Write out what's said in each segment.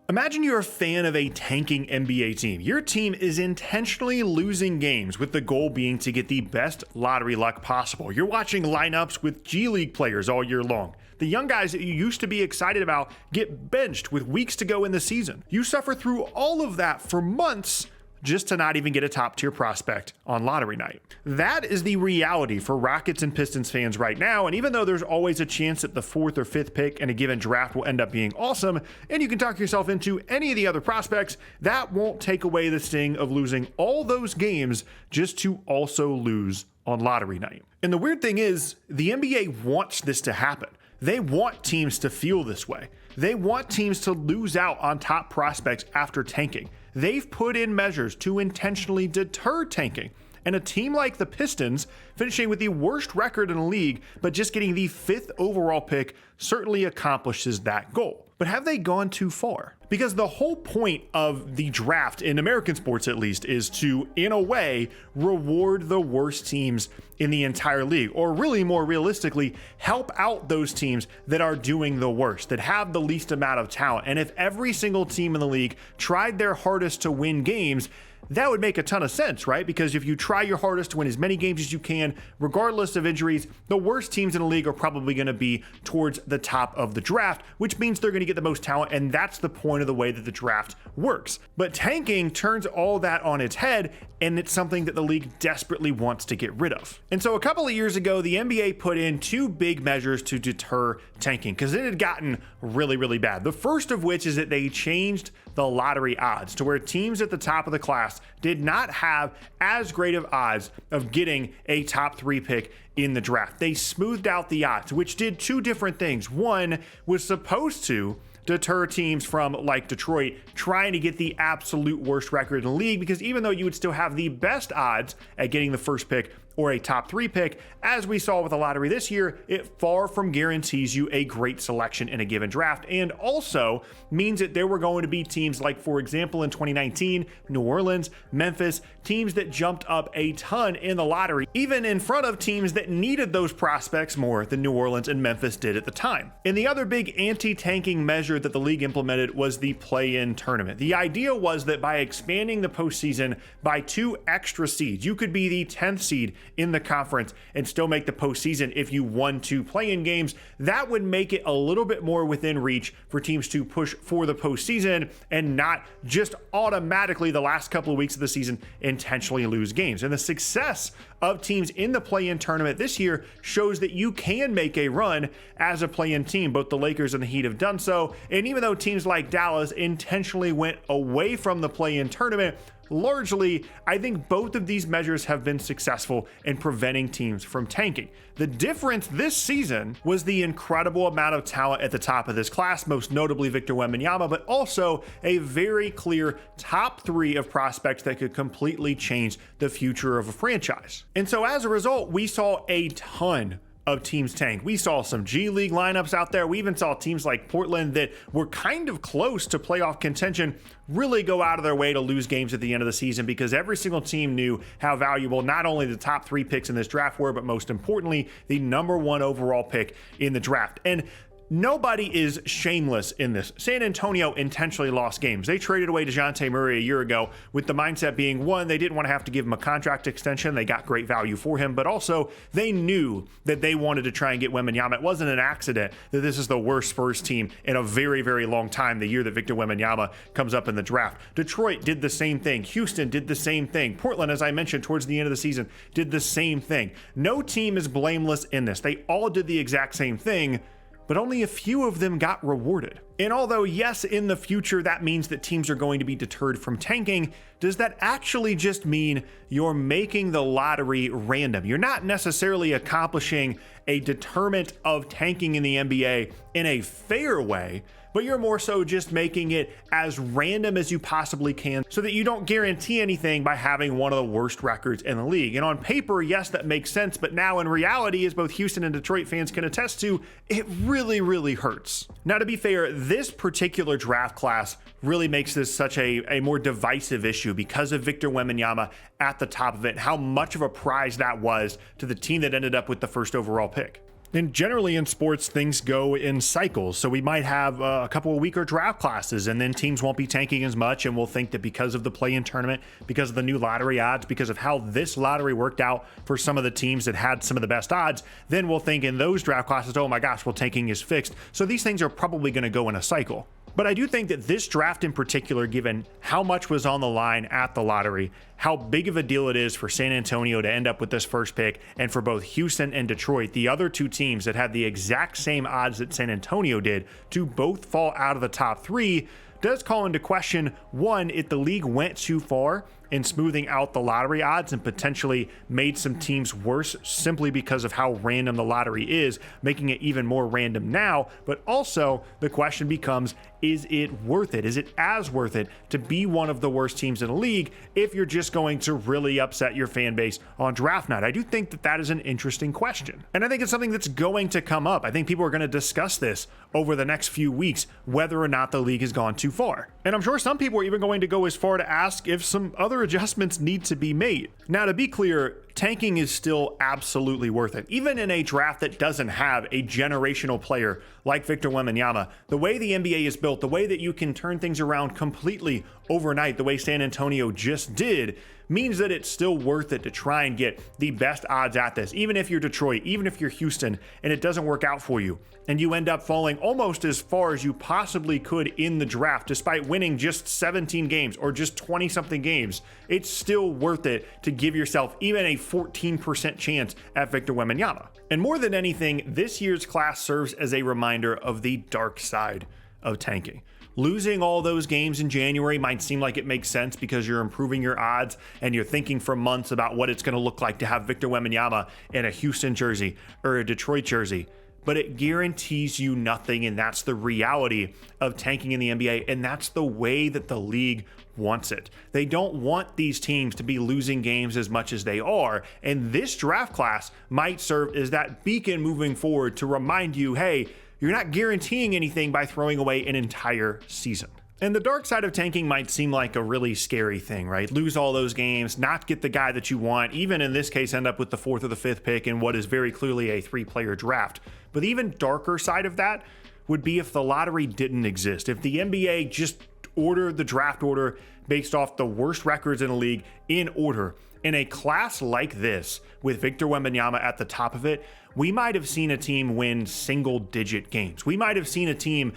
Imagine you're a fan of a tanking NBA team. Your team is intentionally losing games with the goal being to get the best lottery luck possible. You're watching lineups with G League players all year long. The young guys that you used to be excited about get benched with weeks to go in the season. You suffer through all of that for months just to not even get a top tier prospect on lottery night. That is the reality for Rockets and Pistons fans right now. And even though there's always a chance that the 4th or 5th pick in a given draft will end up being awesome, and you can talk yourself into any of the other prospects, that won't take away the sting of losing all those games just to also lose on lottery night. And the weird thing is, the NBA wants this to happen. They want teams to feel this way. They want teams to lose out on top prospects after tanking. They've put in measures to intentionally deter tanking. And a team like the Pistons, finishing with the worst record in the league, but just getting the 5th overall pick, certainly accomplishes that goal. But have they gone too far? Because the whole point of the draft, in American sports at least, is to, in a way, reward the worst teams in the entire league. Or really more realistically, help out those teams that are doing the worst, that have the least amount of talent. And if every single team in the league tried their hardest to win games, that would make a ton of sense, right? Because if you try your hardest to win as many games as you can, regardless of injuries, the worst teams in the league are probably going to be towards the top of the draft, which means they're going to get the most talent, and that's the point of the way that the draft works. But tanking turns all that on its head, and it's something that the league desperately wants to get rid of. And so a couple of years ago, the NBA put in 2 big measures to deter tanking, because it had gotten really, really bad. The first of which is that they changed the lottery odds to where teams at the top of the class did not have as great of odds of getting a top 3 pick in the draft. They smoothed out the odds, which did 2 different things. One was supposed to deter teams from, like Detroit, trying to get the absolute worst record in the league, because even though you would still have the best odds at getting the first pick or a top 3 pick, as we saw with the lottery this year, it far from guarantees you a great selection in a given draft, and also means that there were going to be teams like, for example, in 2019, New Orleans, Memphis, teams that jumped up a ton in the lottery, even in front of teams that needed those prospects more than New Orleans and Memphis did at the time. And the other big anti-tanking measure that the league implemented was the play-in tournament. The idea was that by expanding the postseason by 2 extra seeds, you could be the 10th seed in the conference and still make the postseason if you won 2 play-in games. That would make it a little bit more within reach for teams to push for the postseason and not just automatically the last couple of weeks of the season intentionally lose games. And the success of teams in the play-in tournament this year shows that you can make a run as a play-in team. Both the Lakers and the Heat have done so. And even though teams like Dallas intentionally went away from the play-in tournament, largely, I think both of these measures have been successful in preventing teams from tanking. The difference this season was the incredible amount of talent at the top of this class, most notably Victor Wembanyama, but also a very clear top 3 of prospects that could completely change the future of a franchise. And so as a result, we saw a ton of teams tank. We saw some G League lineups out there. We even saw teams like Portland that were kind of close to playoff contention really go out of their way to lose games at the end of the season, because every single team knew how valuable not only the top 3 picks in this draft were, but most importantly, the number 1 overall pick in the draft. And nobody is shameless in this. San Antonio intentionally lost games. They traded away DeJounte Murray a year ago with the mindset being, 1, they didn't want to have to give him a contract extension. They got great value for him, but also they knew that they wanted to try and get Wembanyama. It wasn't an accident that this is the worst Spurs team in a very, very long time, the year that Victor Wembanyama comes up in the draft. Detroit did the same thing. Houston did the same thing. Portland, as I mentioned, towards the end of the season, did the same thing. No team is blameless in this. They all did the exact same thing, but only a few of them got rewarded. And although, yes, in the future, that means that teams are going to be deterred from tanking, does that actually just mean you're making the lottery random? You're not necessarily accomplishing a deterrent of tanking in the NBA in a fair way, but you're more so just making it as random as you possibly can so that you don't guarantee anything by having one of the worst records in the league. And on paper, yes, that makes sense, but now in reality, as both Houston and Detroit fans can attest to, it really, really hurts. Now, to be fair, this particular draft class really makes this such a more divisive issue because of Victor Wembanyama at the top of it, how much of a prize that was to the team that ended up with the 1st overall pick. And generally in sports, things go in cycles. So we might have a couple of weaker draft classes, and then teams won't be tanking as much, and we'll think that because of the play-in tournament, because of the new lottery odds, because of how this lottery worked out for some of the teams that had some of the best odds, then we'll think in those draft classes, oh my gosh, well, tanking is fixed. So these things are probably going to go in a cycle. But I do think that this draft in particular, given how much was on the line at the lottery, how big of a deal it is for San Antonio to end up with this first pick, and for both Houston and Detroit, the other two teams that had the exact same odds that San Antonio did, to both fall out of the top three, does call into question, one, if the league went too far in smoothing out the lottery odds and potentially made some teams worse simply because of how random the lottery is, making it even more random now. But also the question becomes, is it worth it? Is it as worth it to be one of the worst teams in the league if you're just going to really upset your fan base on draft night? I do think that that is an interesting question. And I think it's something that's going to come up. I think people are going to discuss this over the next few weeks, whether or not the league has gone too far. And I'm sure some people are even going to go as far to ask if some other adjustments need to be made. Now, to be clear, tanking is still absolutely worth it. Even in a draft that doesn't have a generational player like Victor Wembanyama, the way the NBA is built, the way that you can turn things around completely overnight, the way San Antonio just did, means that it's still worth it to try and get the best odds at this. Even if you're Detroit, even if you're Houston, and it doesn't work out for you, and you end up falling almost as far as you possibly could in the draft, despite winning just 17 games or just 20-something games, it's still worth it to give yourself even a 14% chance at Victor Wembanyama. And more than anything, this year's class serves as a reminder of the dark side of tanking. Losing all those games in January might seem like it makes sense because you're improving your odds and you're thinking for months about what it's going to look like to have Victor Wembanyama in a Houston jersey or a Detroit jersey. But it guarantees you nothing, and that's the reality of tanking in the NBA, and that's the way that the league wants it. They don't want these teams to be losing games as much as they are, and this draft class might serve as that beacon moving forward to remind you, hey, you're not guaranteeing anything by throwing away an entire season. And the dark side of tanking might seem like a really scary thing, right? Lose all those games, not get the guy that you want, even in this case, end up with the 4th or the 5th pick in what is very clearly a 3-player draft. But the even darker side of that would be if the lottery didn't exist. If the NBA just ordered the draft order based off the worst records in the league in order. In a class like this, with Victor Wembanyama at the top of it, we might have seen a team win single-digit games. We might have seen a team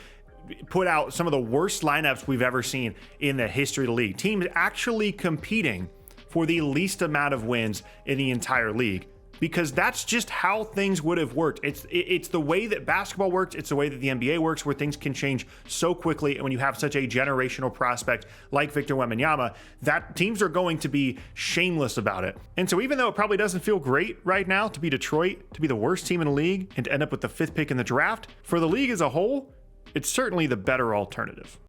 put out some of the worst lineups we've ever seen in the history of the league. Teams actually competing for the least amount of wins in the entire league, because that's just how things would have worked. It's the way that basketball works. It's the way that the NBA works, where things can change so quickly. And when you have such a generational prospect like Victor Wembanyama, that teams are going to be shameless about it. And so even though it probably doesn't feel great right now to be Detroit, to be the worst team in the league, and to end up with the 5th pick in the draft, for the league as a whole, it's certainly the better alternative.